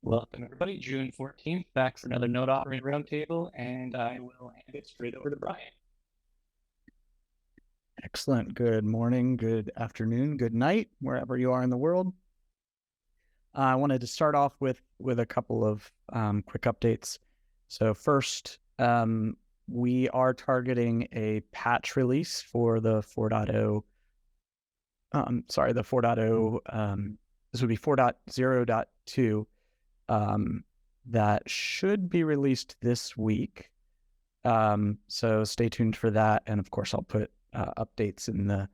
Welcome, everybody. June 14th, back for another Node Operator Roundtable, and I will hand it straight over to Brian. Excellent. Good morning, good afternoon, good night, wherever you are in the world. I wanted to start off with a couple of quick updates. So first, we are targeting a patch release for the 4.0. The 4.0. This would be 4.0.2. That should be released this week. So stay tuned for that. And of course, I'll put updates in the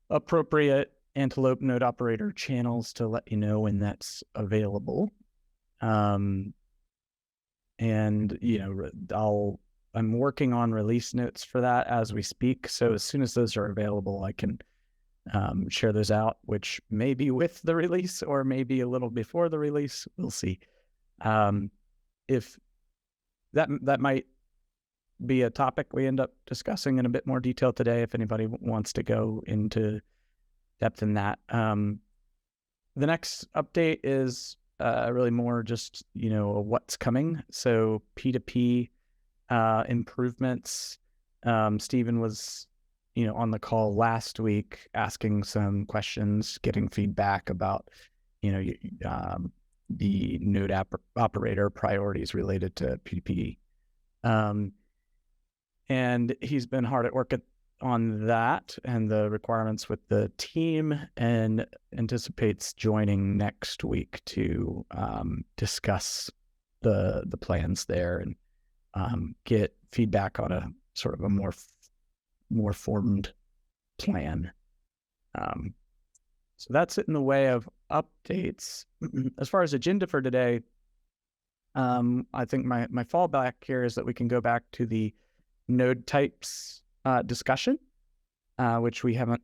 appropriate Antelope Node Operator channels to let you know when that's available. And I'm working on release notes for that as we speak. So as soon as those are available, I can share those out, which may be with the release or maybe a little before the release. We'll see. If that might be a topic we end up discussing in a bit more detail today, if anybody wants to go into depth in that. The next update is really more just, what's coming. So P2P improvements. Stephen was, on the call last week asking some questions, getting feedback about, the node operator priorities related to P2P. And he's been hard at work on that and the requirements with the team, and anticipates joining next week to discuss the plans there and get feedback on a sort of a more formed plan. So that's it in the way of updates. As far as agenda for today, I think my fallback here is that we can go back to the node types discussion, which we haven't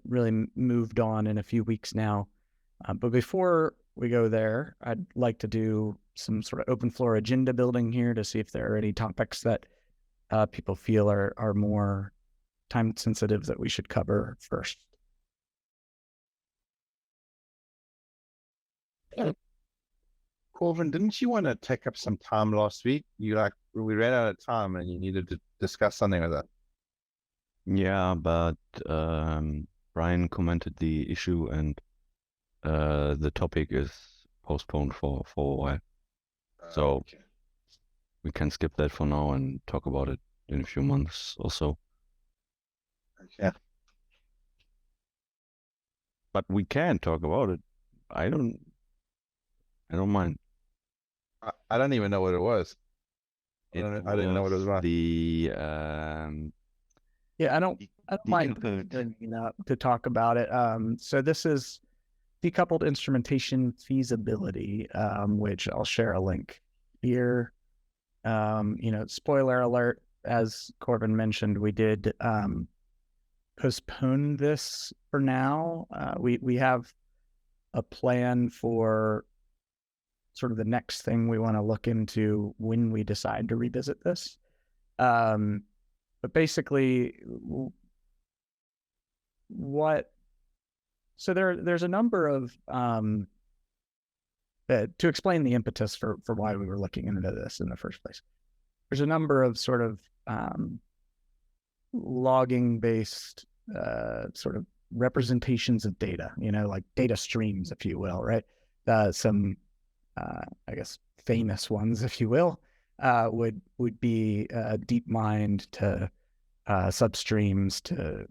really moved on in a few weeks now. But before we go there, I'd like to do some sort of open floor agenda building here to see if there are any topics that people feel are more time sensitive that we should cover first. Corvin, didn't you want to take up some time last week? We ran out of time and you needed to discuss something with that. Yeah, but Brian commented the issue and the topic is postponed for a while. So okay. We can skip that for now and talk about it in a few months or so. Okay. But we can talk about it. I don't mind. I don't even know what it was. I didn't know what it was about. I don't mind to talk about it. So this is Decoupled Instrumentation Feasibility, which I'll share a link here. Spoiler alert, as Corbin mentioned, we did postpone this for now. We have a plan for sort of the next thing we want to look into when we decide to revisit this. But basically, there's a number of, to explain the impetus for why we were looking into this in the first place. There's a number of sort of logging-based sort of representations of data, like data streams, if you will, right? Some I guess famous ones, if you will, would be deep mined to substreams to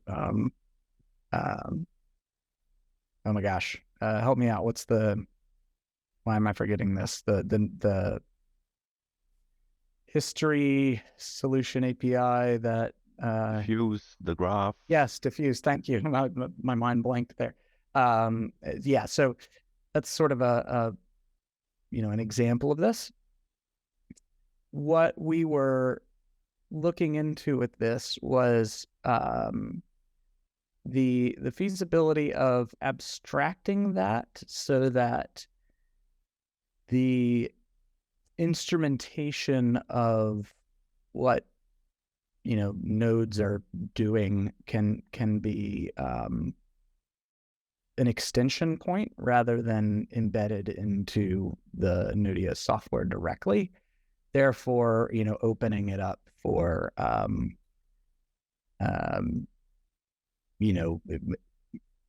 oh my gosh, help me out. Why am I forgetting this? The history solution API that diffuse the graph. Yes, diffuse. Thank you. My mind blanked there. Yeah, so that's sort of an example of this. What we were looking into with this was the feasibility of abstracting that so that the instrumentation of what nodes are doing can be an extension point rather than embedded into the Node.js software directly. Therefore, opening it up for,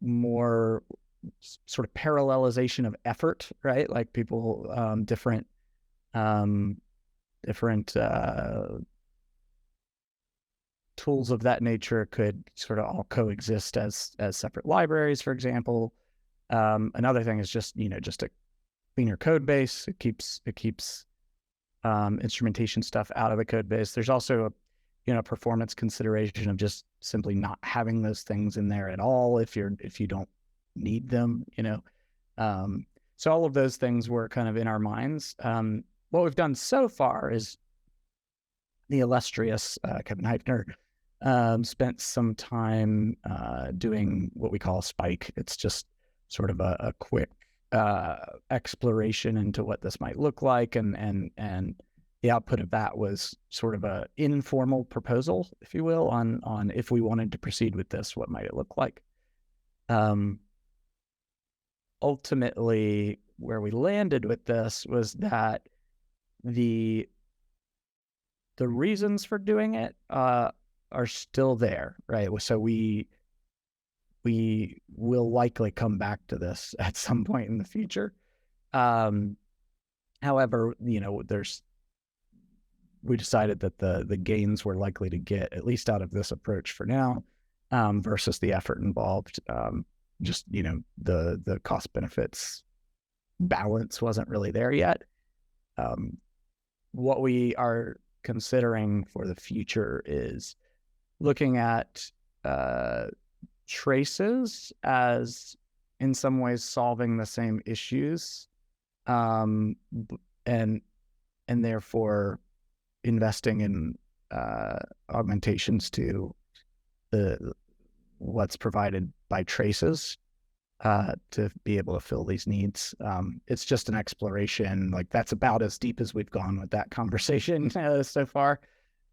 more sort of parallelization of effort, right? Like people, different tools of that nature could sort of all coexist as separate libraries, for example. Another thing is just a cleaner code base. It keeps instrumentation stuff out of the code base. There's also a performance consideration of just simply not having those things in there at all if you don't need them. So all of those things were kind of in our minds. What we've done so far is the illustrious Kevin Heifner spent some time doing what we call Spike. It's just sort of a quick exploration into what this might look like, and the output of that was sort of a informal proposal, if you will, on if we wanted to proceed with this, what might it look like. Ultimately, where we landed with this was that the reasons for doing it are still there, right? So we will likely come back to this at some point in the future. However, we decided that the gains we're likely to get, at least out of this approach for now, versus the effort involved, just the cost benefits balance wasn't really there yet. What we are considering for the future is looking at traces as in some ways solving the same issues, and therefore investing in augmentations to what's provided by traces to be able to fill these needs. It's just an exploration. Like, that's about as deep as we've gone with that conversation so far.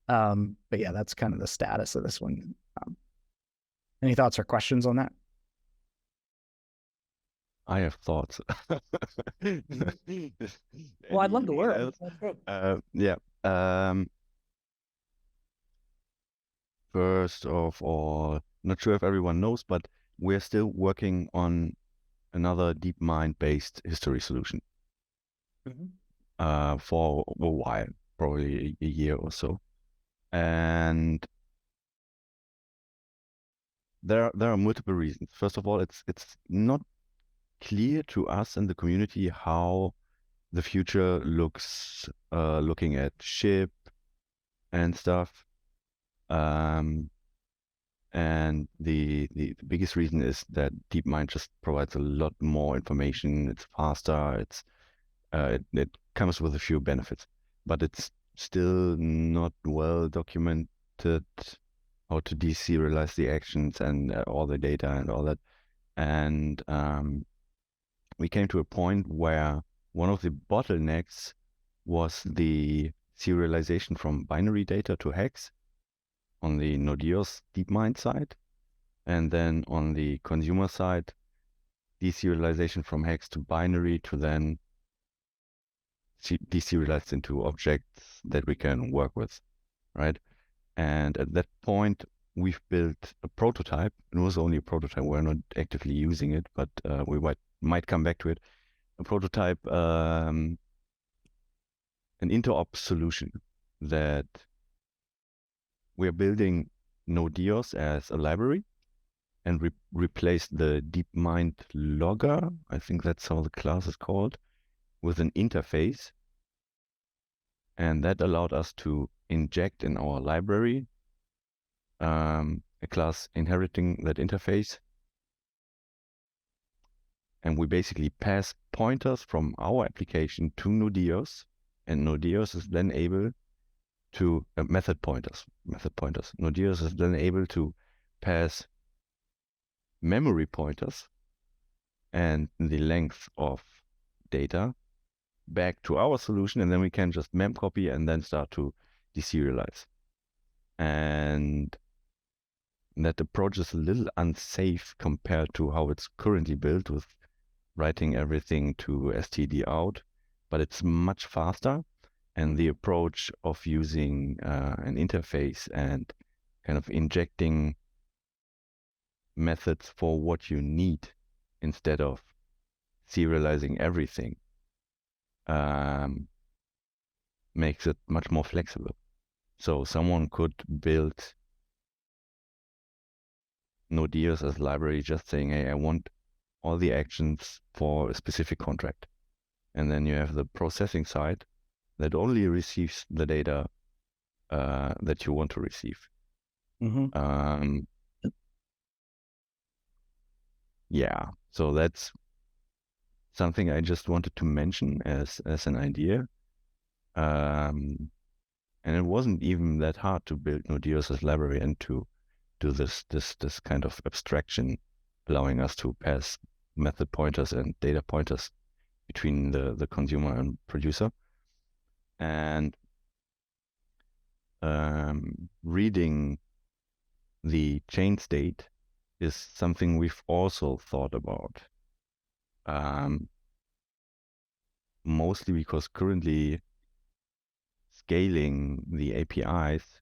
But yeah, that's kind of the status of this one. Any thoughts or questions on that? I have thoughts. Well, I'd love to Anything learn. else? Yeah. First of all, not sure if everyone knows, but we're still working on another DeepMind-based history solution for a while, probably a year or so. And there are multiple reasons. First of all, it's not clear to us in the community how the future looks, looking at SHIP and stuff. And the biggest reason is that DeepMind just provides a lot more information. It's faster. It comes with a few benefits, but it's still not well documented how to deserialize the actions and all the data and all that. And we came to a point where one of the bottlenecks was the serialization from binary data to hex on the Node.js DeepMind side, and then on the consumer side, deserialization from hex to binary to then deserialized into objects that we can work with, right? And at that point, we've built a prototype. It was only a prototype. We're not actively using it, but we might come back to it. A prototype, an interop solution that we're building Node.js as a library and replace the DeepMind logger, I think that's how the class is called, with an interface. And that allowed us to inject in our library a class inheriting that interface. And we basically pass pointers from our application to Node.js, and Node.js is then able to method pointers. Node.js is then able to pass memory pointers and the length of data back to our solution, and then we can just mem copy and then start to deserialize. And that approach is a little unsafe compared to how it's currently built with writing everything to std out, but it's much faster. And the approach of using an interface and kind of injecting methods for what you need instead of serializing everything makes it much more flexible. So someone could build Node.js as a library just saying, hey, I want all the actions for a specific contract. And then you have the processing side that only receives the data that you want to receive. Mm-hmm. Yeah, so that's something I just wanted to mention as an idea. And it wasn't even that hard to build Node.js as library and to do this kind of abstraction, allowing us to pass method pointers and data pointers between the consumer and producer. And reading the chain state is something we've also thought about. Mostly because currently scaling the APIs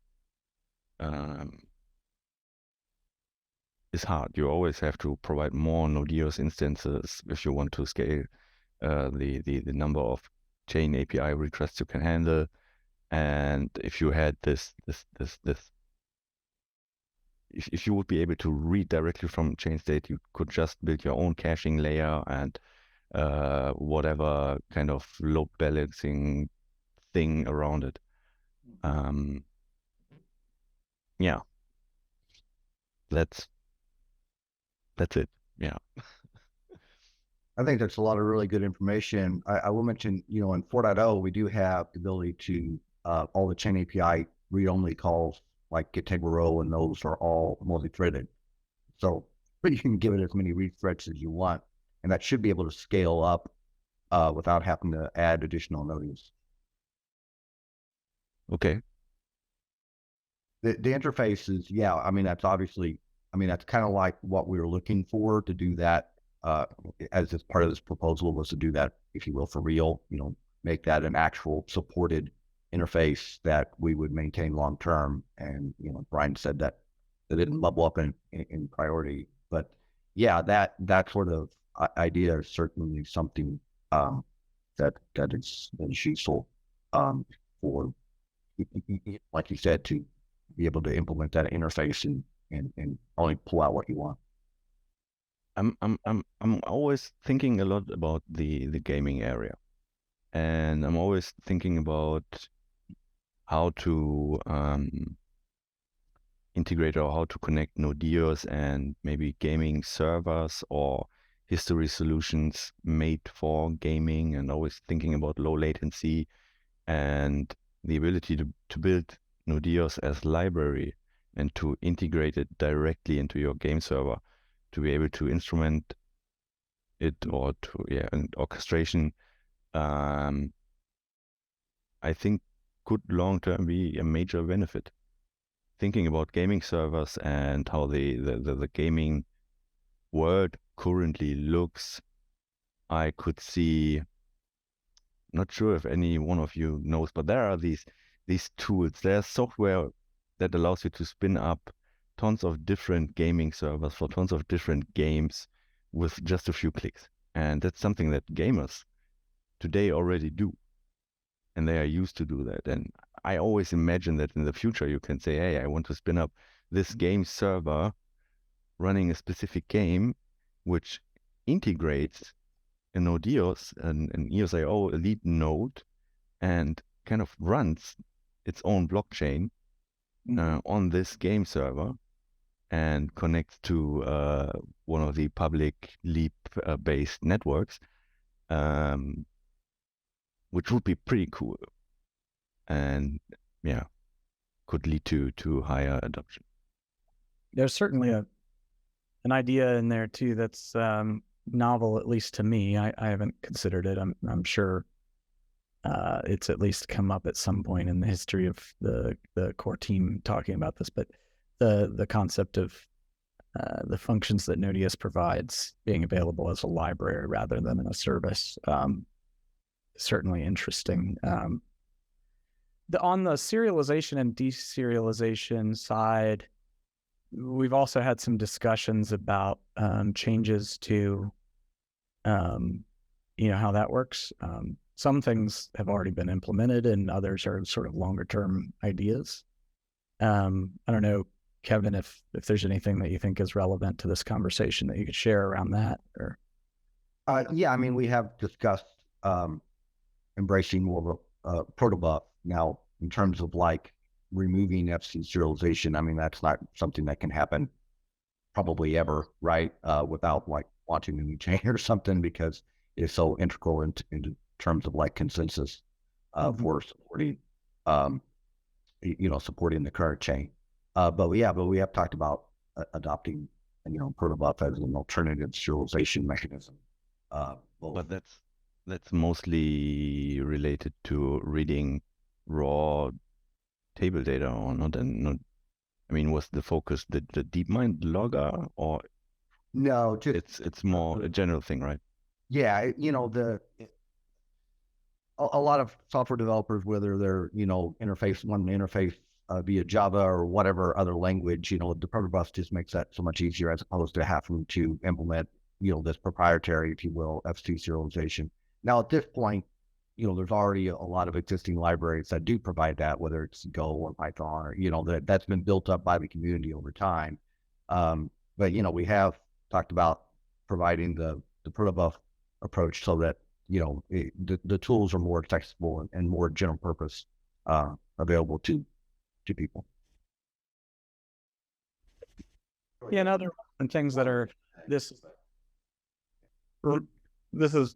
is hard. You always have to provide more Node.js instances if you want to scale the number of chain API requests you can handle. And if you had this, if you would be able to read directly from chain state, you could just build your own caching layer and whatever kind of load balancing thing around it. Yeah, that's it. Yeah. I think that's a lot of really good information. I will mention, in 4.0, we do have the ability to all the chain API read-only calls like get table row, and those are all multi-threaded. So you can give it as many read threads as you want, and that should be able to scale up without having to add additional nodes. Okay. The interface is, that's obviously, that's kind of like what we were looking for to do that as this part of this proposal was to do that, if you will, for real, make that an actual supported interface that we would maintain long term. And, Brian said that didn't bubble up in priority, but yeah, that sort of idea is certainly something that is useful for, like you said, to be able to implement that interface and only pull out what you want. I'm always thinking a lot about the gaming area, and I'm always thinking about how to integrate or how to connect Node.js and maybe gaming servers or history solutions made for gaming, and always thinking about low latency and the ability to build Node.js as library and to integrate it directly into your game server to be able to instrument it or and orchestration, I think could long term be a major benefit. Thinking about gaming servers and how the gaming world currently looks, I could see, not sure if any one of you knows, but there are these tools. There's software that allows you to spin up tons of different gaming servers for tons of different games with just a few clicks. And that's something that gamers today already do. And they are used to do that. And I always imagine that in the future you can say, hey, I want to spin up this game server running a specific game, which integrates a Node.js, an EOS.io elite node, and kind of runs its own blockchain on this game server and connects to one of the public Leap-based networks, which would be pretty cool, and could lead to higher adoption. There's certainly an idea in there too that's novel, at least to me. I haven't considered it. I'm sure it's at least come up at some point in the history of the core team talking about this, but the concept of the functions that Node.js provides being available as a library rather than in a service. Certainly interesting. On the serialization and deserialization side, we've also had some discussions about changes to, how that works. Some things have already been implemented and others are sort of longer term ideas. I don't know, Kevin, if there's anything that you think is relevant to this conversation that you could share around that, or. Yeah, I mean, we have discussed embracing more of a protobuf now in terms of like removing FC serialization. I mean, that's not something that can happen probably ever, right? Without like launching a new chain or something, because it's so integral into terms of like consensus for supporting, supporting the current chain. But we have talked about adopting, protobuf as an alternative serialization mechanism. But that's mostly related to reading raw table data or not, and not. I mean, was the focus the DeepMind logger, or no? Just it's more a general thing, right? Yeah, a lot of software developers, whether they're wanting to interface via Java or whatever other language, the protobuf just makes that so much easier as opposed to having to implement this proprietary, if you will, FC serialization. Now at this point, there's already a lot of existing libraries that do provide that, whether it's Go or Python, or that's been built up by the community over time. But we have talked about providing the protobuf approach so that the tools are more accessible and more general purpose available to people. Yeah, and other things that are this is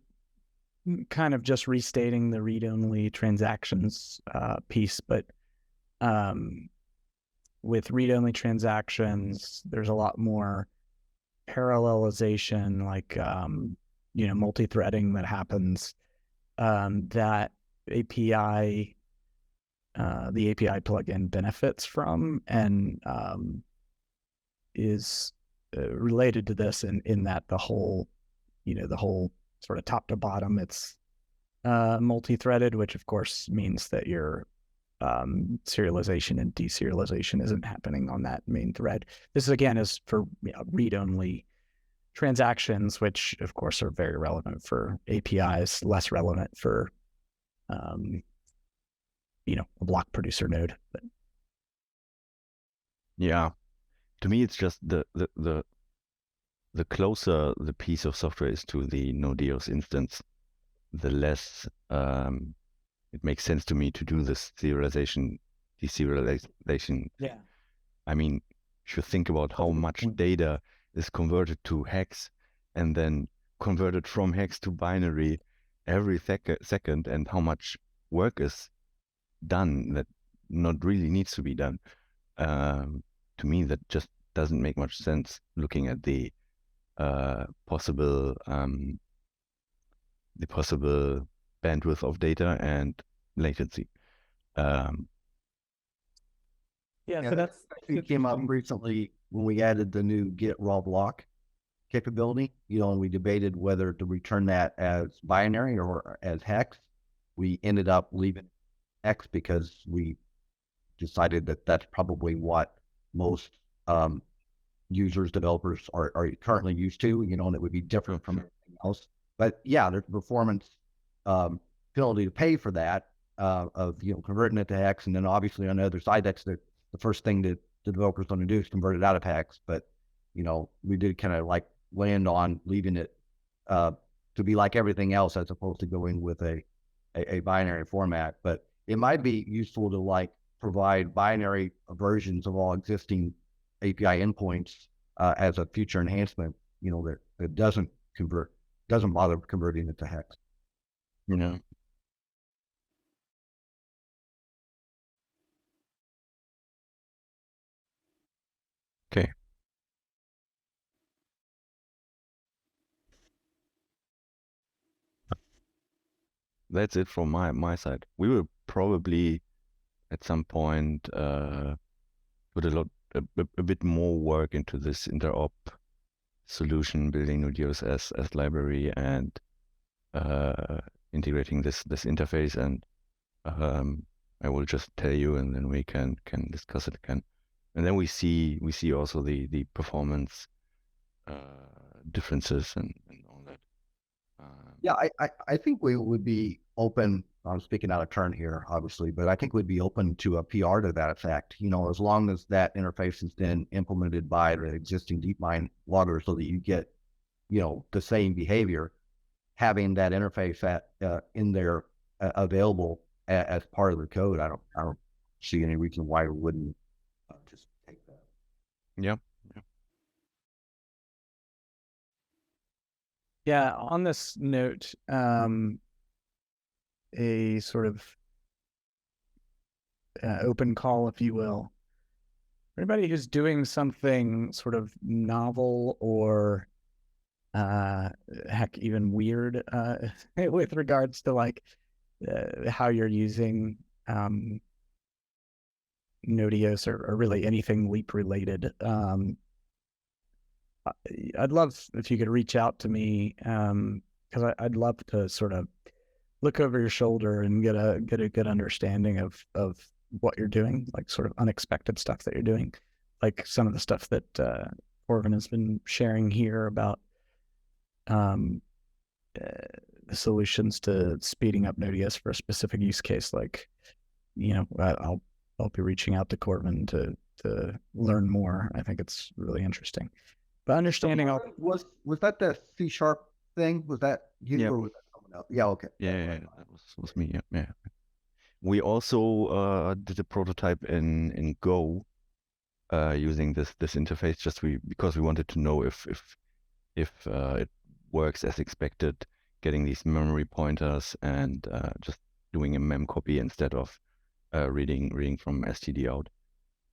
kind of just restating the read-only transactions piece, but with read-only transactions, there's a lot more parallelization, like multi-threading that happens. That API, the API plugin benefits from, and is related to this in that the whole sort of top to bottom, it's multi-threaded, which of course means that your serialization and deserialization isn't happening on that main thread. This again is for read-only transactions, which of course are very relevant for APIs, less relevant for a block producer node. But. Yeah, to me it's just the closer the piece of software is to the Node.js instance, the less it makes sense to me to do this serialization, deserialization. Yeah. I mean, if you think about how much data is converted to hex and then converted from hex to binary every second, and how much work is done that not really needs to be done, to me that just doesn't make much sense looking at the possible bandwidth of data and latency. Yeah, so that's it came up recently when we added the new get raw block capability, and we debated whether to return that as binary or as hex. We ended up leaving hex because we decided that that's probably what most users, developers are currently used to, and it would be different from everything else. But yeah, there's a performance penalty to pay for that, of converting it to hex, and then obviously on the other side, that's the first thing that the developer's going to do is convert it out of hex. But we did kind of like land on leaving it to be like everything else, as opposed to going with a binary format. But it might be useful to like provide binary versions of all existing API endpoints as a future enhancement, that doesn't bother converting it to hex. Okay. That's it from my side. We will probably at some point put a a bit more work into this interop solution, building Node.js as library and integrating this interface, and I will just tell you, and then we can discuss it again. And then we see also the performance differences and all that. Yeah, I think we would be open. I'm speaking out of turn here, obviously, but I think we'd be open to a PR to that effect. As long as that interface is then implemented by the existing DeepMind logger, so that you get, the same behavior, having that interface in there available as part of the code. I don't see any reason why we wouldn't just take that. Yeah. Yeah, on this note, a sort of open call, if you will. Anybody who's doing something sort of novel or heck, even weird with regards to like how you're using Node.js or really anything Leap related. I'd love if you could reach out to me because I'd love to sort of look over your shoulder and get a good understanding of what you're doing, like sort of unexpected stuff that you're doing, like some of the stuff that Corvin has been sharing here about the solutions to speeding up Node.js for a specific use case. Like, I'll be reaching out to Corvin to learn more. I think it's really interesting. But understanding all was that the C# thing? Was that you? Yeah. Or was that someone else? Yeah. Okay. Yeah, that was me. Yeah. We also did a prototype in Go using this interface because we wanted to know if it works as expected, getting these memory pointers and just doing a mem copy instead of reading from std out.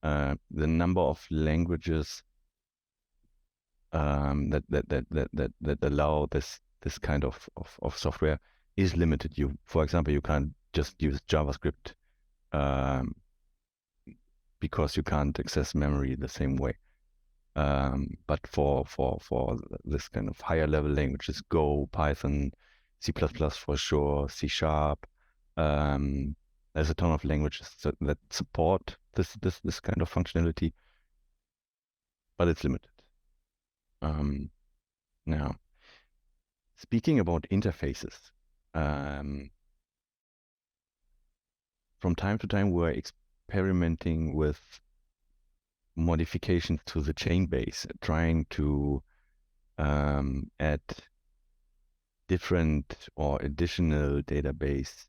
The number of languages that allow this kind of software is limited. For example, you can't just use JavaScript because you can't access memory the same way. But for this kind of higher level languages, Go, Python, C++ for sure, C#, there's a ton of languages that support this kind of functionality, but it's limited. Now, speaking about interfaces, from time to time we're experimenting with modifications to the chain base, trying to add different or additional databases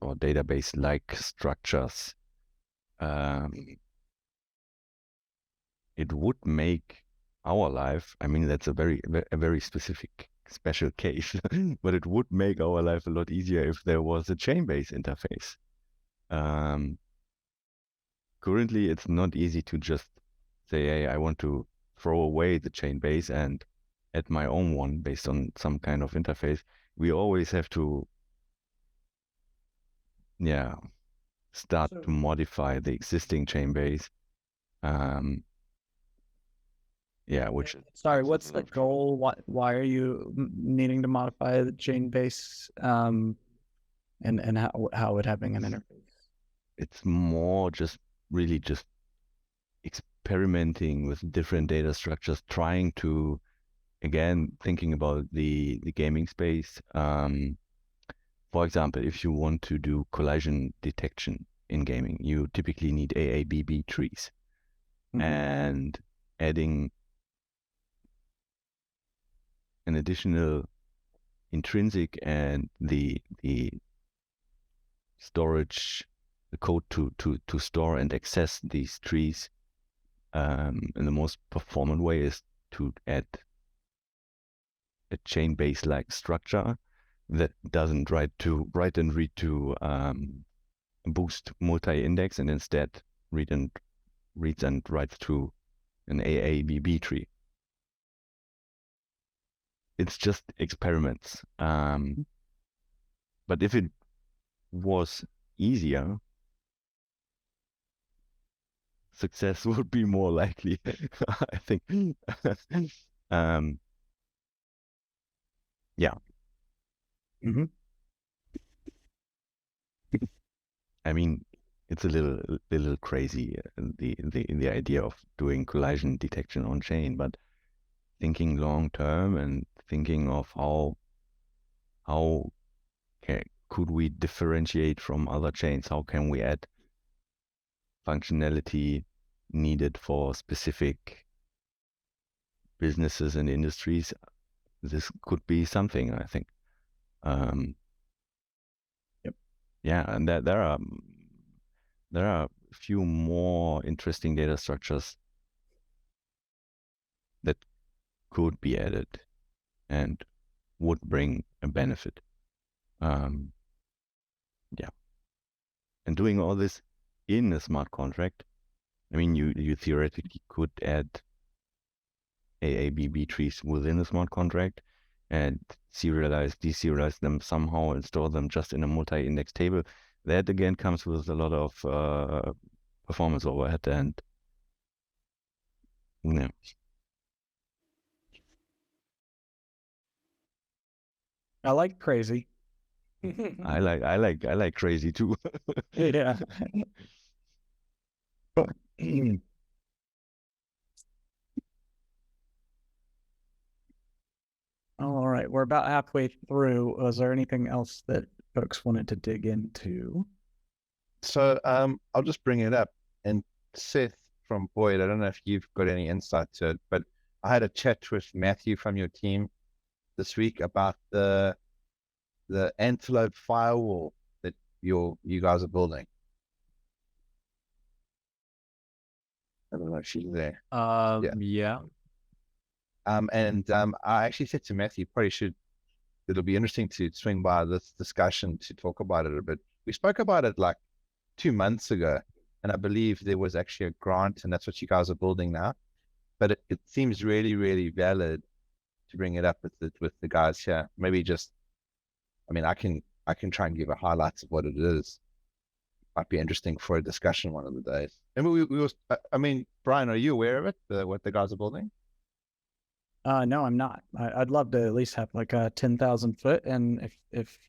or database-like structures. It would make our life, I mean, that's a very specific special case, but it would make our life a lot easier if there was a chain-based interface. Currently, it's not easy to just say, hey, I want to throw away the chain base and add my own one based on some kind of interface. We always have to, start to modify the existing chain base. Which sorry, what's the goal? Why are you needing to modify the chain base? And how it having an interface? It's more really just experimenting with different data structures, trying to, again, thinking about the gaming space. For example, if you want to do collision detection in gaming, you typically need AABB trees. Mm-hmm. And adding an additional intrinsic and the storage, the code to store and access these trees in the most performant way is to add a chain-based like structure that doesn't write and read to boost multi-index, and instead reads and writes to an AABB tree. It's just experiments. But if it was easier, success would be more likely, I think. Yeah. Mm-hmm. I mean, it's a little crazy, the idea of doing collision detection on chain, but thinking long term and thinking of how could we differentiate from other chains? How can we add functionality needed for specific businesses and industries? This could be something, I think. Yep. Yeah, and there are a few more interesting data structures that could be added and would bring a benefit. Yeah. And doing all this in a smart contract, I mean, you theoretically could add AABB trees within a smart contract and serialize, deserialize them somehow and store them just in a multi-index table. That again comes with a lot of performance overhead and yeah. I like crazy. I like crazy too. Yeah. All right, we're about halfway through. Was there anything else that folks wanted to dig into? So I'll just bring it up. And Seth from Boyd, I don't know if you've got any insight to it, but I had a chat with Matthew from your team this week about the Antelope Firewall that you guys are building. I don't know if she's there. Yeah. I actually said to Matthew, it'll be interesting to swing by this discussion to talk about it a bit. We spoke about it like 2 months ago, and I believe there was actually a grant, and that's what you guys are building now. But it seems really, really valid to bring it up with the guys here. Maybe just, I mean, I can try and give a highlights of what it is. Might be interesting for a discussion one of the days. And I mean, Brian, are you aware of it? What the guys are building? No, I'm not. I'd love to at least have like a 10,000 foot, and if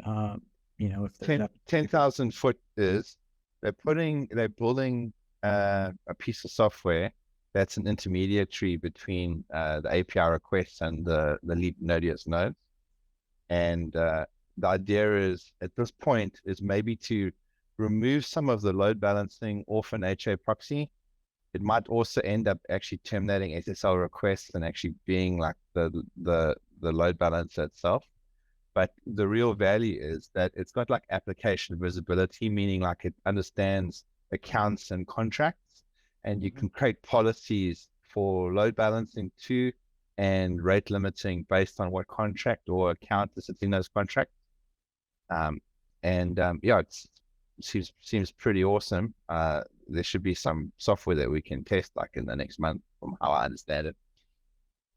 10,000 foot is they're building a piece of software that's an intermediary between the API requests and the lead Node.js nodes. And the idea is at this point is maybe to remove some of the load balancing off an HA proxy. It might also end up actually terminating SSL requests and actually being like the load balancer itself. But the real value is that it's got like application visibility, meaning like it understands accounts and contracts, and you can create policies for load balancing too, and rate limiting based on what contract or account is in those contracts. Yeah, it seems pretty awesome. There should be some software that we can test like in the next month, from how I understand it.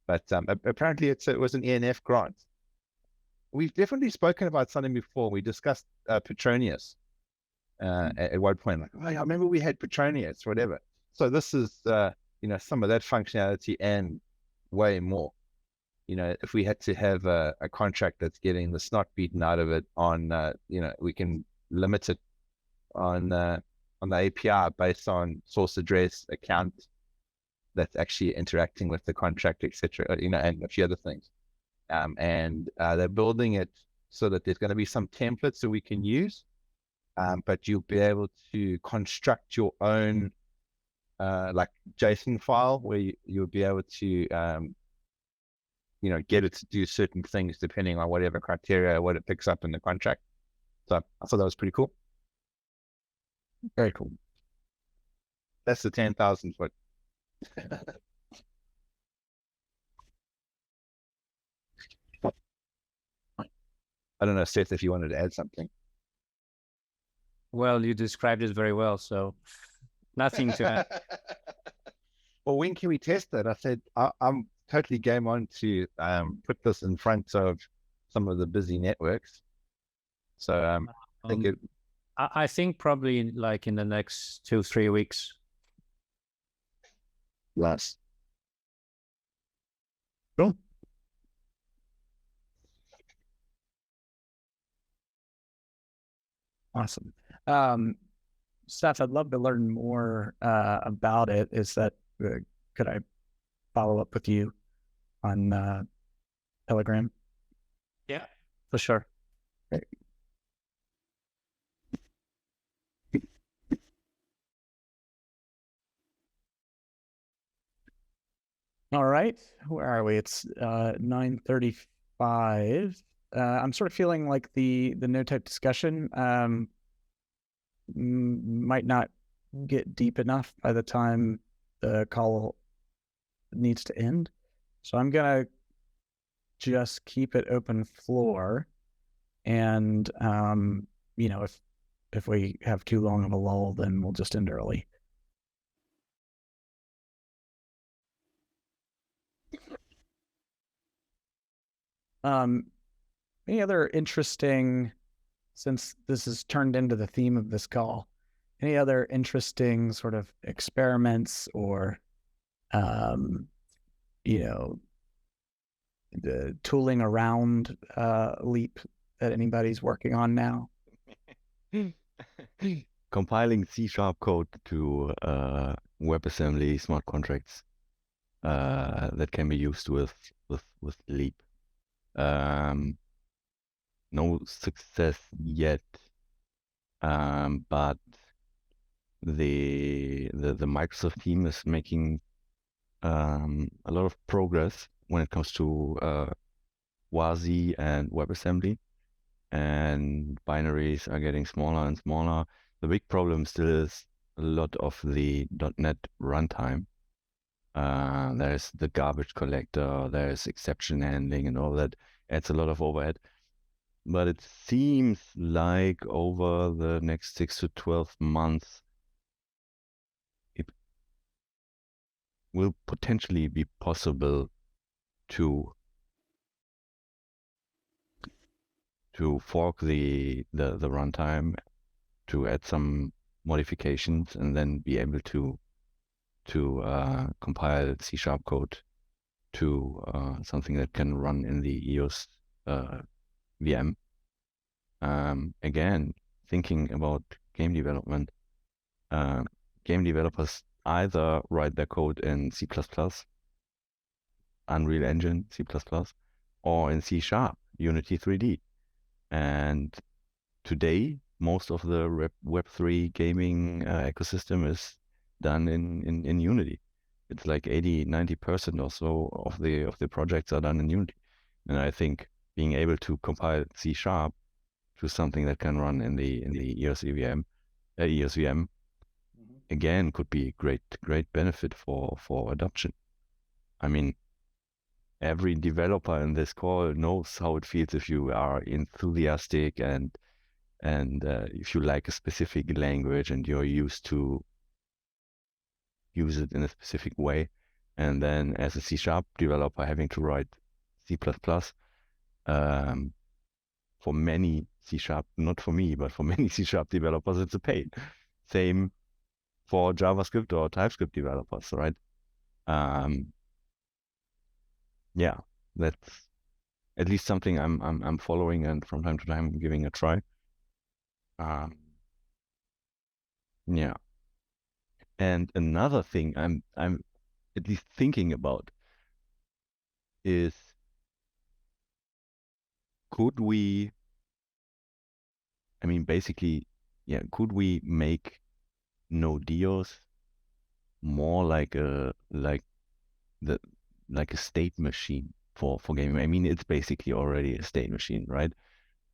But apparently it was an ENF grant. We've definitely spoken about something before. We discussed Petronius at one point. Like, oh, I remember we had Petronius, whatever. So this is some of that functionality and way more. If we had to have a contract that's getting the snot beaten out of it on, we can limit it on the API based on source address, account that's actually interacting with the contract, etc. And a few other things. And they're building it so that there's going to be some templates that we can use, but you'll be able to construct your own like JSON file where you'll be able to get it to do certain things depending on whatever criteria, what it picks up in the contract. So I thought that was pretty cool. Very cool. That's the 10,000 foot. I don't know, Seth, if you wanted to add something. Well, you described it very well, so nothing to add. Well, when can we test it? I said, I'm totally game on to put this in front of some of the busy networks. So I think I think probably like in the next 2-3 weeks. Last. Cool. Awesome. Seth, I'd love to learn more about it. Could I follow up with you on Telegram? Yeah. For sure. Great. All right, where are we? It's 9:35. I'm sort of feeling like the node type discussion might not get deep enough by the time the call needs to end. So I'm gonna just keep it open floor, and if we have too long of a lull, then we'll just end early. Any other interesting, since this has turned into the theme of this call, any other interesting sort of experiments or, the tooling around Leap that anybody's working on now? Compiling C# code to WebAssembly smart contracts that can be used with Leap. No success yet, but the Microsoft team is making a lot of progress when it comes to WASI and WebAssembly, and binaries are getting smaller and smaller. The big problem still is a lot of the .NET runtime. There's the garbage collector, there's exception handling, and all that adds a lot of overhead. But it seems like over the next 6 to 12 months, it will potentially be possible to fork the runtime, to add some modifications, and then be able to compile C# code to something that can run in the EOS VM. Again, thinking about game development, game developers either write their code in C++, Unreal Engine, C++, or in C#, Unity 3D. And today, most of the Web3 gaming ecosystem is done in Unity. It's like 80-90% or so of the projects are done in Unity. And I think being able to compile C# to something that can run in the EOS VM again could be great benefit for adoption. I mean, every developer in this call knows how it feels if you are enthusiastic and if you like a specific language and you're used to use it in a specific way, and then as a C# developer having to write C++, for many C#, not for me, but for many C# developers, it's a pain. Same for JavaScript or TypeScript developers, right? Yeah, that's at least something I'm following and from time to time giving a try. Yeah. And another thing I'm at least thinking about is, could we, basically, could we make Node.js more like a state machine for gaming? I mean, it's basically already a state machine, right?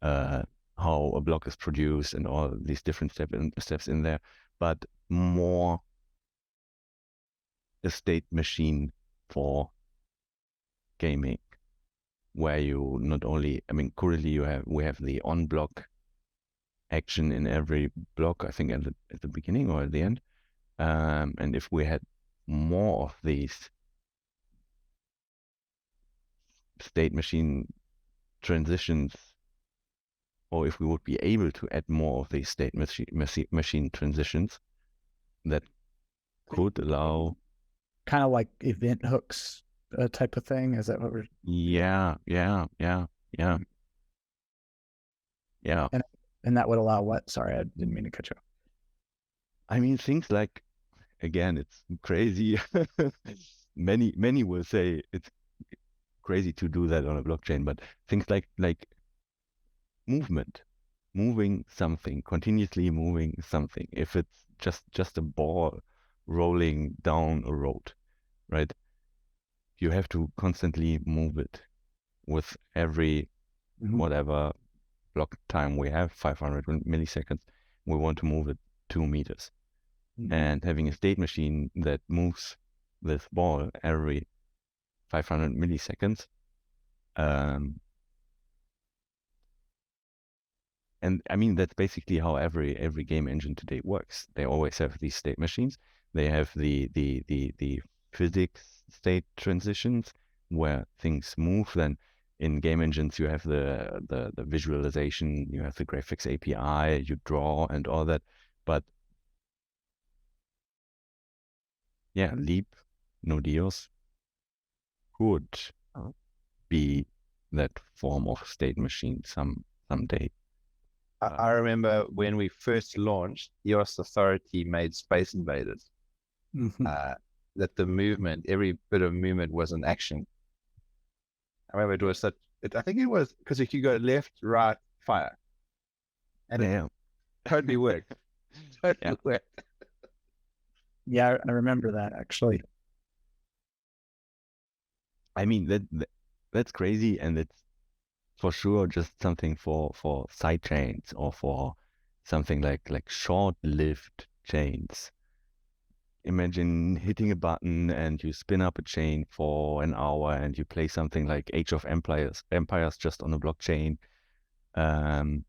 How a block is produced and all these different steps in there, but more a state machine for gaming, where you not only, currently we have the on block action in every block, I think at the beginning or at the end, and if we had more of these state machine transitions, or if we would be able to add more of these state machine transitions, that could allow kind of like event hooks type of thing. Is that what we're? Yeah. And that would allow what? Sorry, I didn't mean to cut you off. I mean, things like, again, it's crazy. Many will say it's crazy to do that on a blockchain, but things like movement, moving something, continuously moving something. If it's just a ball rolling down a road, right? You have to constantly move it with every whatever block time we have, 500 milliseconds. We want to move it 2 meters. And having a state machine that moves this ball every 500 milliseconds, and I mean, that's basically how every game engine today works. They always have these state machines. They have the physics state transitions where things move. Then in game engines, you have the visualization, you have the graphics API, you draw and all that. But yeah, Leap, Node EOS could be that form of state machine someday. I remember when we first launched, EOS Authority made Space Invaders. That the movement, every bit of movement was an action. I remember it was such, I think it was because if you go left, right, fire. And it totally worked. Totally worked. Yeah, I remember that actually. I mean, that's crazy, and it's for sure just something for side chains or for something like short-lived chains. Imagine hitting a button and you spin up a chain for an hour and you play something like Age of Empires just on a blockchain. And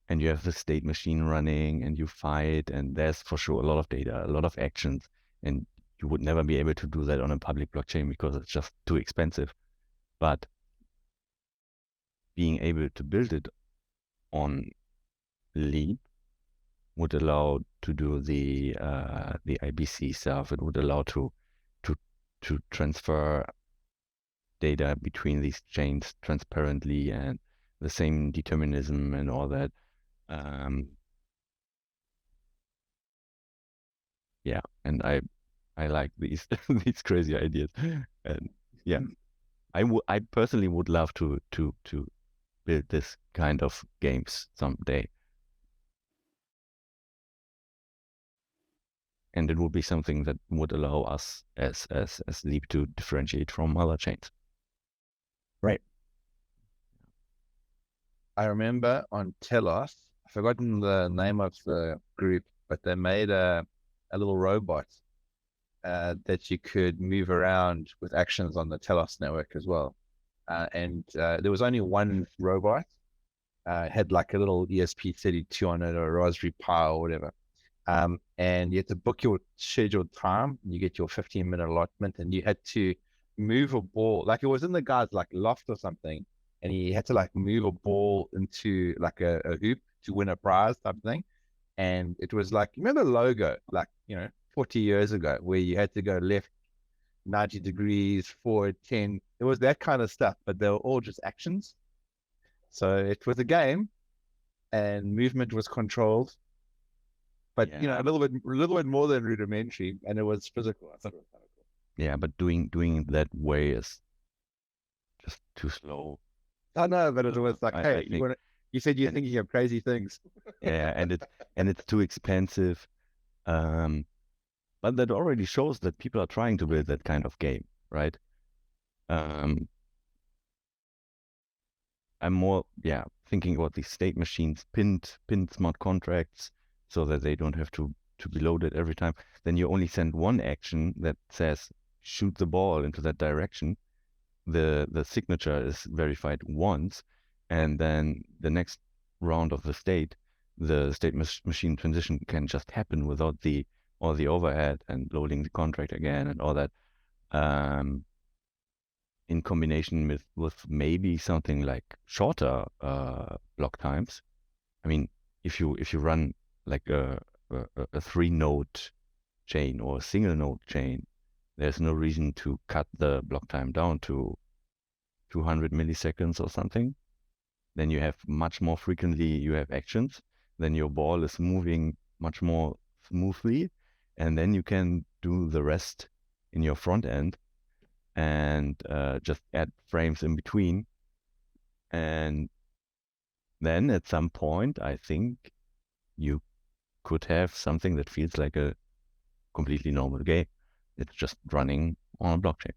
you have the state machine running and you fight, and there's for sure a lot of data, a lot of actions, and you would never be able to do that on a public blockchain because it's just too expensive. But being able to build it on Leap would allow to do the IBC stuff. It would allow to transfer data between these chains transparently and the same determinism and all that. Yeah, and I like these these crazy ideas, and yeah, I personally would love to build this kind of games someday, and it would be something that would allow us as Leap to differentiate from other chains. Right. I remember on Telos, I've forgotten the name of the group, but they made a little robot that you could move around with actions on the Telos network as well. And there was only one robot. It had like a little ESP32 on it or a Raspberry Pi or whatever. And you had to book your scheduled time. You get your 15-minute allotment, and you had to move a ball. Like it was in the guy's like loft or something. And he had to like move a ball into like a hoop to win a prize type of thing. And it was like, remember Logo, like, 40 years ago, where you had to go left 90 degrees, forward 10. It was that kind of stuff, but they were all just actions. So it was a game and movement was controlled, but a little bit more than rudimentary, and it was physical. I thought it was kind of cool. Yeah, but doing it that way is just too slow. I know, but it was like, hey, you said you're thinking of crazy things. Yeah, and it's too expensive. But that already shows that people are trying to build that kind of game, right? I'm more, thinking about these state machines, pinned smart contracts, so that they don't have to be loaded every time. Then you only send one action that says shoot the ball into that direction. The signature is verified once, and then the next round of the state machine transition can just happen without all the overhead and loading the contract again and all that. In combination with maybe something like shorter block times. I mean, if you run like a 3-node chain or a single node chain, there's no reason to cut the block time down to 200 milliseconds or something. Then you have much more frequently, you have actions, then your ball is moving much more smoothly, and then you can do the rest in your front end and just add frames in between. And then at some point, I think you could have something that feels like a completely normal game. It's just running on a blockchain.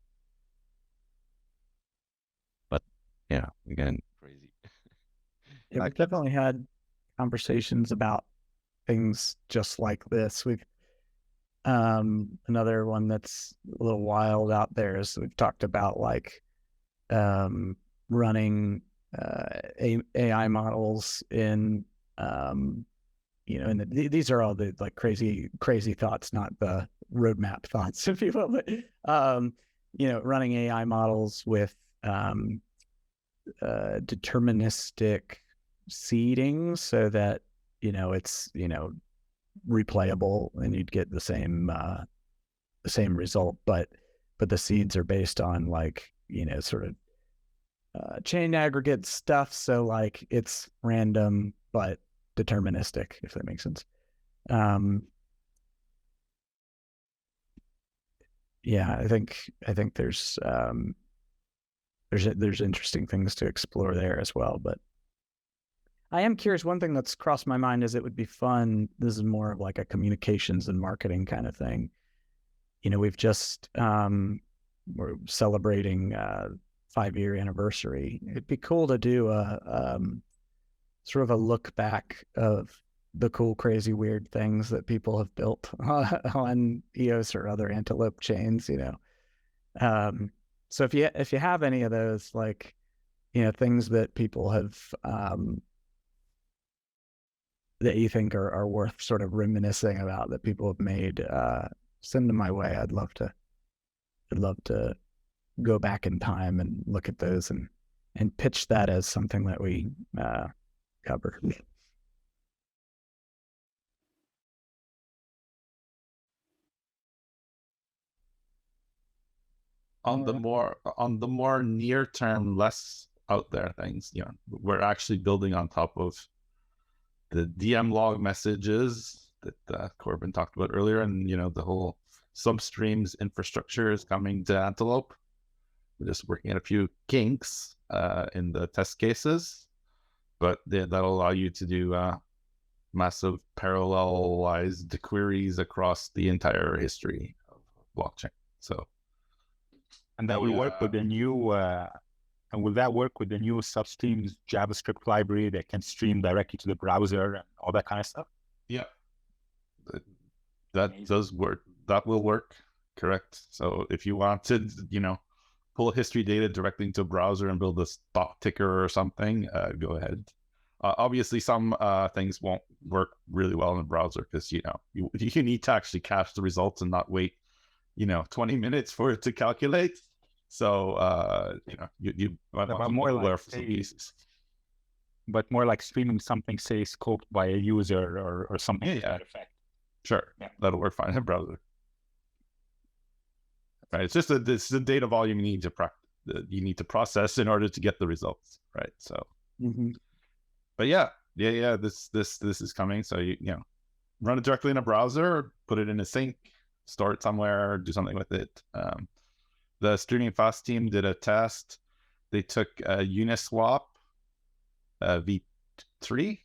But yeah, again, crazy. Yeah, we've definitely had conversations about things just like this. We've another one that's a little wild out there is we've talked about like running AI models in and these are all the like crazy thoughts, not the roadmap thoughts, if you will. But running AI models with deterministic seeding so that it's replayable and you'd get the same result, but the seeds are based on like sort of chain aggregate stuff, so like it's random but deterministic, if that makes sense. Yeah, I think there's interesting things to explore there as well. But I am curious, one thing that's crossed my mind is it would be fun, this is more of like a communications and marketing kind of thing. We've just we're celebrating 5-year anniversary. It'd be cool to do a sort of a look back of the cool, crazy, weird things that people have built on EOS or other Antelope chains, So if you have any of those, like, things that people have, that you think are worth sort of reminiscing about that people have made, send them my way. I'd love to go back in time and look at those and pitch that as something that we cover. On the more near term, less out there things, we're actually building on top of the DM log messages that Corbin talked about earlier, and the whole substreams infrastructure is coming to Antelope. We're just working at a few kinks in the test cases, but that'll allow you to do massive parallelized queries across the entire history of blockchain. So, and that will work with the new. And will that work with the new substreams JavaScript library that can stream directly to the browser and all that kind of stuff? Yeah, that does work. That will work. Correct. So if you want to, pull history data directly into a browser and build a stock ticker or something, go ahead. Obviously, some things won't work really well in the browser because you need to actually cache the results and not wait 20 minutes for it to calculate. So you might want to more like some pieces. But more like streaming something, say, scoped by a user or something to that effect. Sure, that'll work fine in a browser. Right, it's just this the data volume you need to process in order to get the results. Right, so. But yeah, this is coming. So you run it directly in a browser, put it in a sink, store it somewhere, do something with it. The Streaming Fast team did a test. They took a Uniswap v3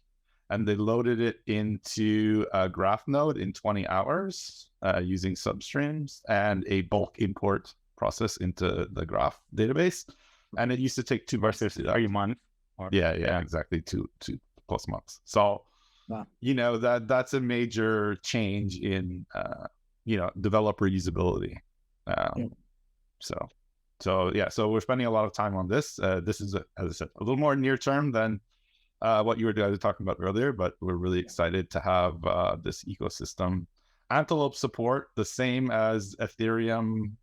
and they loaded it into a graph node in 20 hours using substreams and a bulk import process into the graph database. And it used to take 2 months. 3 months. Yeah, exactly. 2+ months. So, that's a major change in, developer usability. So we're spending a lot of time on this. This is, as I said, a little more near term than what you were guys talking about earlier, but we're really excited to have this ecosystem. Antelope support, the same as Ethereum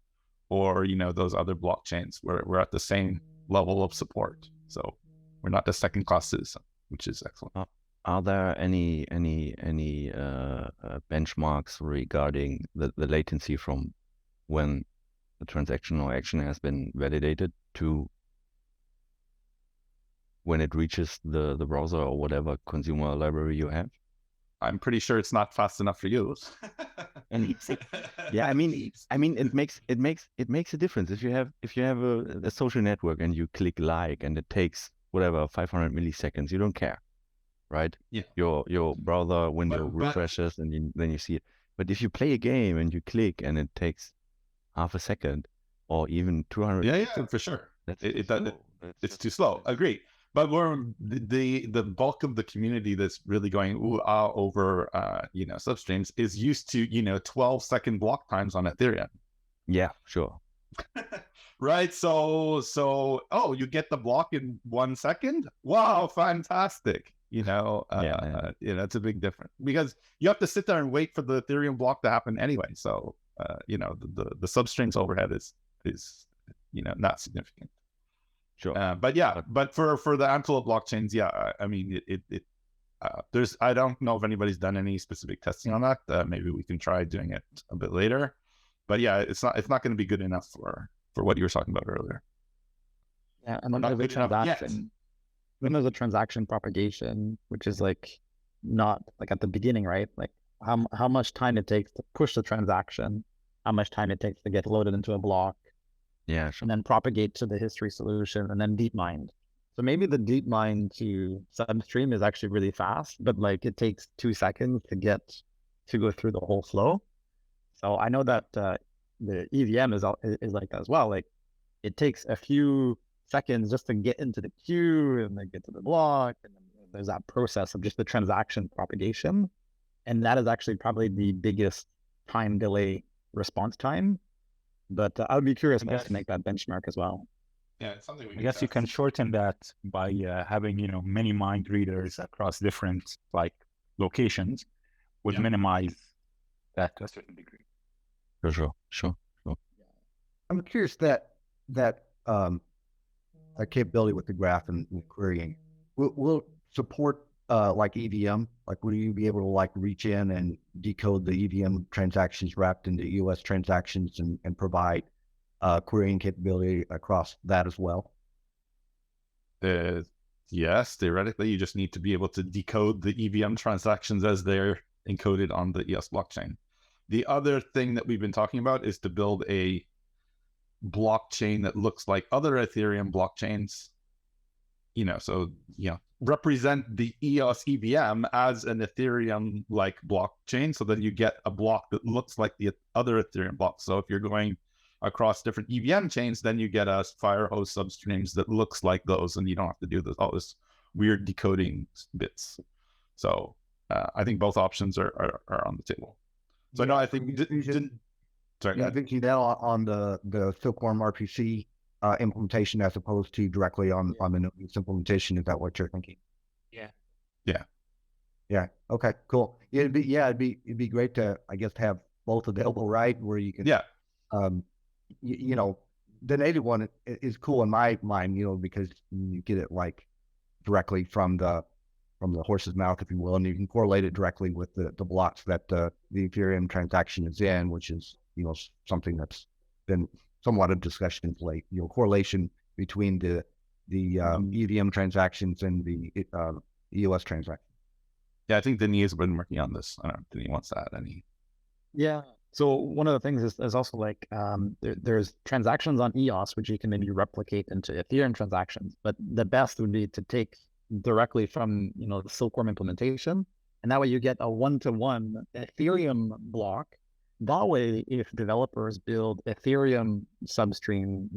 or, those other blockchains. We're at the same level of support. So we're not the second class citizen, which is excellent. Are there any benchmarks regarding the latency from when the transaction or action has been validated to when it reaches the browser or whatever consumer library you have. I'm pretty sure it's not fast enough for you. And yeah, I mean, it makes a difference if you have a social network and you click like and it takes whatever 500 milliseconds. You don't care, right? Yeah. Your browser window But- refreshes and then you see it. But if you play a game and you click and it takes half a second or even 200, yeah, for sure. It's too slow. Agree. But we're the bulk of the community that's really going over substreams is used to 12-second block times on Ethereum. Yeah, sure. Right. So you get the block in 1 second. Wow, fantastic. It's a big difference because you have to sit there and wait for the Ethereum block to happen anyway. So the substreams overhead is not significant. Sure. But for the Antelope blockchains, I mean I don't know if anybody's done any specific testing on that. Maybe we can try doing it a bit later. But yeah, it's not going to be good enough for what you were talking about earlier. Yeah, and then Not there's a good enough yet. transaction. Then there's a transaction propagation, which is like not like at the beginning, right? Like how much time it takes to push the transaction, how much time it takes to get loaded into a block, Yeah, sure. and then propagate to the history solution, and then deep mine. So maybe the deep mine to substream is actually really fast, but like it takes 2 seconds to go through the whole flow. So I know that the EVM is like that as well. Like it takes a few seconds just to get into the queue and then get to the block, and then there's that process of just the transaction propagation, and that is actually probably the biggest time delay response time. But I would be curious to make that benchmark as well. Yeah, it's something we I guess you can shorten that by having many mind readers across different locations would minimize that to a certain degree. Sure. I'm curious that capability with the graph and querying will support like EVM. Like, will you be able to reach in and decode the EVM transactions wrapped into EOS transactions and provide querying capability across that as well? Yes, theoretically, you just need to be able to decode the EVM transactions as they're encoded on the EOS blockchain. The other thing that we've been talking about is to build a blockchain that looks like other Ethereum blockchains, represent the EOS EVM as an Ethereum-like blockchain so that you get a block that looks like the other Ethereum blocks. So if you're going across different EVM chains, then you get a firehose substreams that looks like those, and you don't have to do all this weird decoding bits. So I think both options are on the table. So no, I think I think you nail on the Silkworm RPC implementation as opposed to directly on the Node's implementation. Is that what you're thinking? Yeah. Okay. Cool. It'd be great to, I guess, have both available, right? Where you can. The native one is cool in my mind, because you get it directly from the horse's mouth, if you will, and you can correlate it directly with the blocks that the Ethereum transaction is in, which is something that's been somewhat of discussion of late. Correlation between the EVM transactions and the EOS transaction. Yeah, I think Denis has been working on this. I don't know if Denis wants to add any. Yeah. So one of the things is also there's transactions on EOS, which you can maybe replicate into Ethereum transactions, but the best would be to take directly from, the Silkworm implementation. And that way you get a one-to-one Ethereum block. That way, if developers build Ethereum substream,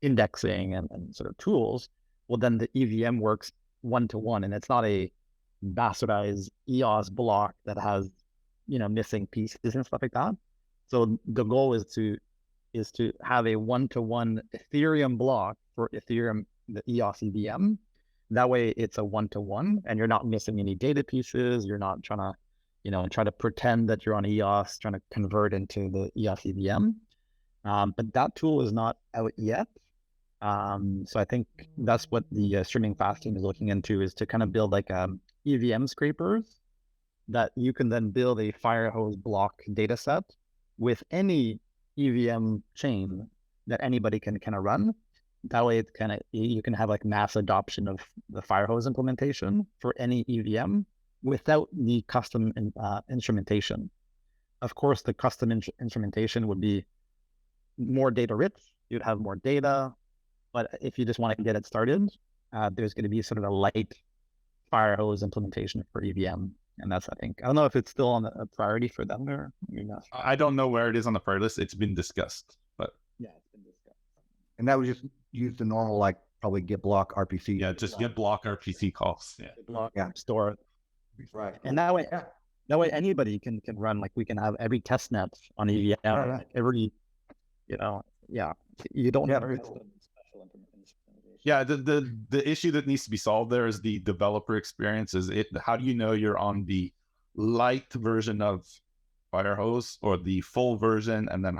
indexing and sort of tools, well, then the EVM works one-to-one, and it's not a bastardized EOS block that has missing pieces and stuff like that. So the goal is to have a one-to-one Ethereum block for Ethereum, the EOS EVM. That way it's a one-to-one, and you're not missing any data pieces. You're not trying to, try to pretend that you're on EOS, trying to convert into the EOS EVM. But that tool is not out yet. So I think that's what the streaming fast team is looking into, is to kind of build EVM scrapers that you can then build a firehose block data set with any EVM chain that anybody can kind of run. That way, it kind of you can have like mass adoption of the Firehose implementation for any EVM without the custom instrumentation. Of course, the custom instrumentation would be more data rich. You'd have more data, but if you just want to get it started, there's going to be sort of a light Firehose implementation for EVM. And that's, I think, I don't know if it's still on a priority for them or not. I don't know where it is on the priority list. It's been discussed, but Yeah, it's been discussed. And that would just use the normal, like probably git block RPC. yeah, just get block RPC calls. Yeah. Block, Yeah. store it. Right. And that way anybody can run, like we can have every test net on EVM, Right. like every, you don't Yeah, have very special cool. implementation. Yeah, the issue that needs to be solved there is the developer experience. How do you know you're on the light version of Firehose or the full version, and then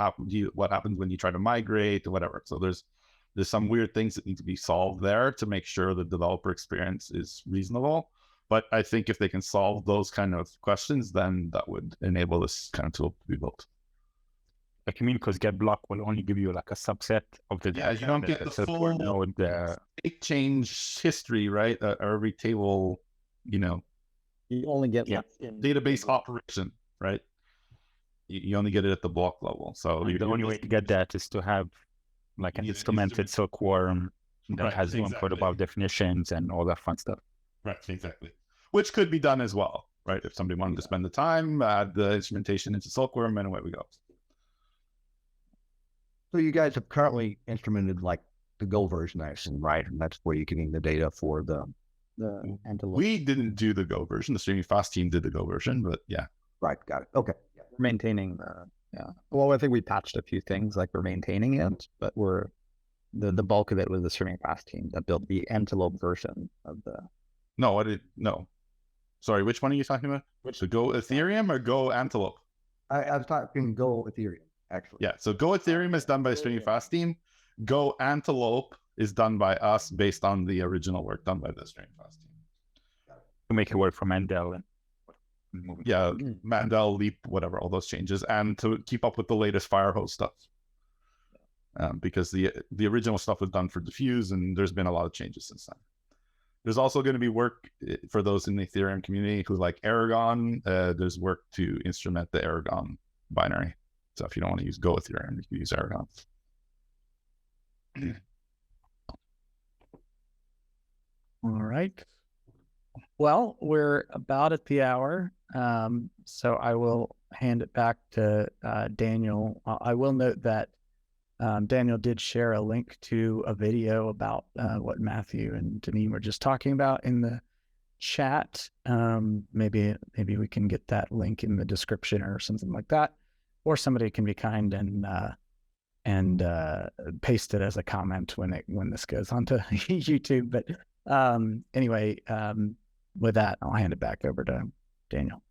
what happens when you try to migrate or whatever? So there's some weird things that need to be solved there to make sure the developer experience is reasonable. But I think if they can solve those kind of questions, then that would enable this kind of tool to be built. Like, you mean, because get block will only give you like a subset of the Yeah, you don't get the full node. State change history, right? Or every table, You only get what's in database operation, right? You only get it at the block level. So the only way to get that is to have like an Yeah, instrumented silkworm that Right, has one exactly. code about definitions and all that fun stuff. Right, exactly. Which could be done as well, right? If somebody wanted to spend the time, add the instrumentation into Silkworm, and away we go. So you guys have currently instrumented like the Go version, I assume, right? And that's where you're getting the data for the Antelope. We didn't do the Go version. The Streaming Fast team did the Go version, but yeah. right. Got it. Okay. Maintaining well, I think we patched a few things, like we're maintaining it, but the bulk of it was the Streaming Fast team that built the Antelope version of the No. Sorry, which one are you talking about? The Go Ethereum or Go Antelope? I was talking Go Ethereum, actually. Yeah, so Go Ethereum is done by the Streaming Fast team. Go Antelope is done by us based on the original work done by the Streaming Fast team. To make it work for Mandel and Yeah, Mandel, Leap, whatever, all those changes, and to keep up with the latest Firehose stuff. Because the original stuff was done for Diffuse, and there's been a lot of changes since then. There's also going to be work for those in the Ethereum community who like Aragon. There's work to instrument the Aragon binary. So if you don't want to use Go Ethereum, you can use Aragon. All right. Well, we're about at the hour, so I will hand it back to Daniel. I will note that Daniel did share a link to a video about what Matthew and Denis were just talking about in the chat. Maybe we can get that link in the description or something like that, or somebody can be kind and paste it as a comment when this goes onto YouTube. But anyway, with that, I'll hand it back over to Daniel.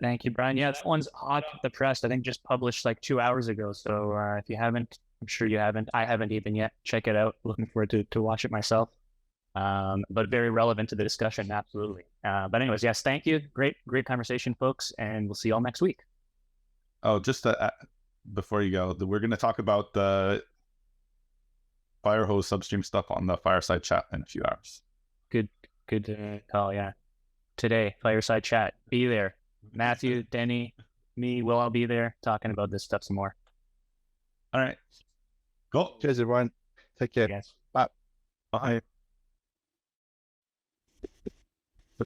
Thank you, Brian. Yeah, that one's hot off the press. I think just published like 2 hours ago. So if you haven't, I'm sure you haven't. I haven't even yet. Check it out. Looking forward to watch it myself. But very relevant to the discussion, absolutely. But anyways, yes, thank you. Great conversation, folks, and we'll see you all next week. Oh, just before you go, we're going to talk about the Firehose substream stuff on the Fireside Chat in a few hours. Good call. Yeah, today Fireside Chat. Be there. Matthew, Denny, me, we'll all be there talking about this stuff some more. All right. Cool. Cheers, everyone. Take care. Yes. Bye. Bye.